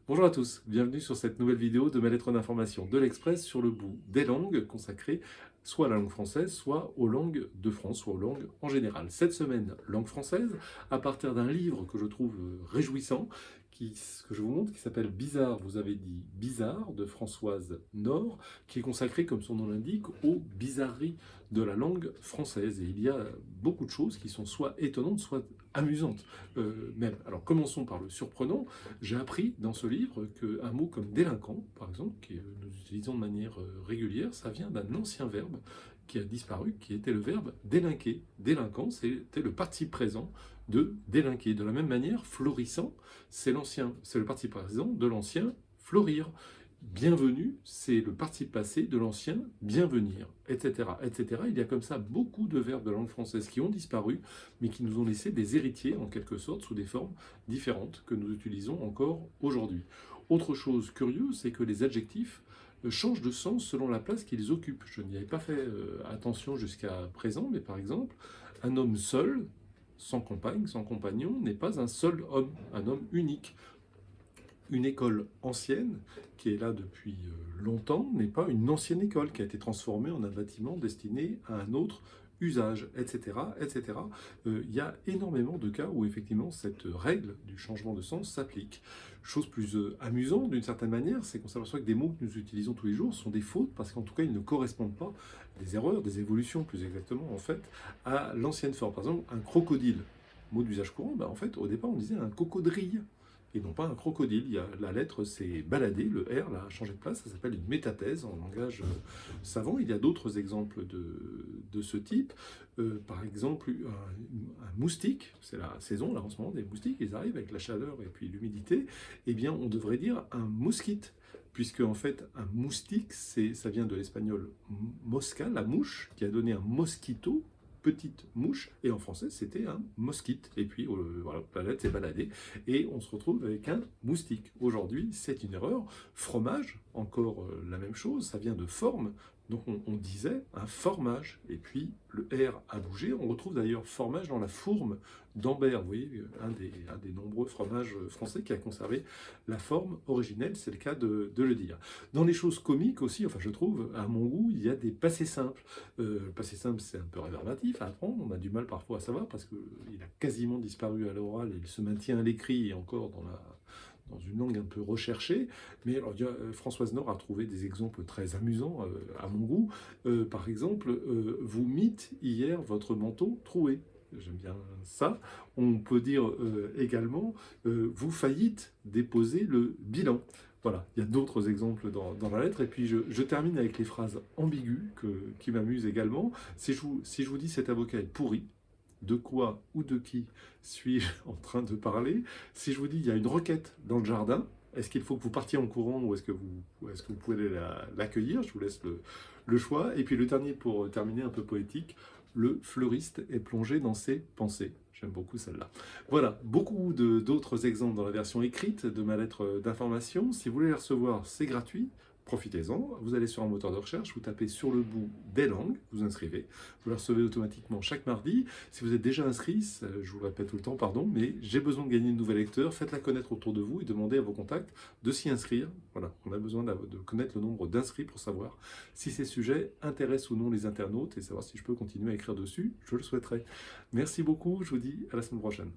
Bonjour à tous, bienvenue sur cette nouvelle vidéo de ma lettre d'information de l'Express sur le bout des langues consacrées soit à la langue française, soit aux langues de France, soit aux langues en général. Cette semaine, langue française, à partir d'un livre que je trouve réjouissant, que je vous montre, qui s'appelle Bizarre, vous avez dit Bizarre, de Françoise Nord, qui est consacré, comme son nom l'indique, aux bizarreries de la langue française. Et il y a beaucoup de choses qui sont soit étonnantes, soit amusantes même. Alors commençons par le surprenant. J'ai appris dans ce livre qu'un mot comme délinquant, par exemple, que nous utilisons de manière régulière, ça vient d'un ancien verbe qui a disparu, qui était le verbe délinquer. Délinquant, c'était le participe présent de délinquer. De la même manière, florissant, c'est le participe présent de l'ancien florir. Bienvenue, c'est le participe passé de l'ancien bienvenir, etc., etc. Il y a comme ça beaucoup de verbes de langue française qui ont disparu, mais qui nous ont laissé des héritiers, en quelque sorte, sous des formes différentes que nous utilisons encore aujourd'hui. Autre chose curieuse, c'est que les adjectifs changent de sens selon la place qu'ils occupent. Je n'y avais pas fait attention jusqu'à présent, mais par exemple, un homme seul, sans compagne, sans compagnon, n'est pas un seul homme, un homme unique. Une école ancienne, qui est là depuis longtemps, n'est pas une ancienne école qui a été transformée en un bâtiment destiné à un autre usage, etc., etc. Il y a énormément de cas où effectivement cette règle du changement de sens s'applique. Chose plus amusante d'une certaine manière, c'est qu'on s'aperçoit que des mots que nous utilisons tous les jours sont des fautes parce qu'en tout cas ils ne correspondent pas, des erreurs, des évolutions plus exactement en fait, à l'ancienne forme. Par exemple, un crocodile, mot d'usage courant, en fait au départ on disait un cocodrille et non pas un crocodile. La lettre s'est baladée, le R là, a changé de place, ça s'appelle une métathèse en langage savant. Il y a d'autres exemples de ce type. Par exemple, un moustique, c'est la saison là en ce moment des moustiques, ils arrivent avec la chaleur et puis l'humidité, eh bien on devrait dire un mosquite, puisque en fait un moustique, ça vient de l'espagnol mosca, la mouche, qui a donné un mosquito, petite mouche, et en français c'était un mosquite. Et puis voilà, la lettre s'est baladée et on se retrouve avec un moustique. Aujourd'hui, c'est une erreur. Fromage, encore la même chose, ça vient de forme. Donc on disait un formage, et puis le R a bougé. On retrouve d'ailleurs formage dans la fourme d'Ambert, vous voyez, un des nombreux fromages français qui a conservé la forme originelle, c'est le cas de le dire. Dans les choses comiques aussi, enfin je trouve, à mon goût, il y a des passés simples. Le passé simple, c'est un peu réverbatif à apprendre, on a du mal parfois à savoir parce qu'il a quasiment disparu à l'oral et il se maintient à l'écrit et encore dans une langue un peu recherchée. Mais alors, Françoise Nord a trouvé des exemples très amusants à mon goût. Par exemple, vous mîtes hier votre manteau troué. J'aime bien ça. On peut dire également, vous faillites déposer le bilan. Voilà, il y a d'autres exemples dans la lettre. Et puis je termine avec les phrases ambiguës qui m'amusent également. Si je vous dis cet avocat est pourri, de quoi ou de qui suis-je en train de parler? Si je vous dis il y a une requête dans le jardin, est-ce qu'il faut que vous partiez en courant ou est-ce que vous pouvez l'accueillir? Je vous laisse le choix. Et puis le dernier pour terminer, un peu poétique, le fleuriste est plongé dans ses pensées. J'aime beaucoup celle-là. Voilà, beaucoup d'autres exemples dans la version écrite de ma lettre d'information. Si vous voulez les recevoir, c'est gratuit. Profitez-en, vous allez sur un moteur de recherche, vous tapez sur le bout des langues, vous inscrivez, vous la recevez automatiquement chaque mardi. Si vous êtes déjà inscrit, je vous le répète tout le temps, pardon, mais j'ai besoin de gagner de nouveaux lecteurs, faites-la connaître autour de vous et demandez à vos contacts de s'y inscrire. Voilà, on a besoin de connaître le nombre d'inscrits pour savoir si ces sujets intéressent ou non les internautes et savoir si je peux continuer à écrire dessus, je le souhaiterais. Merci beaucoup, je vous dis à la semaine prochaine.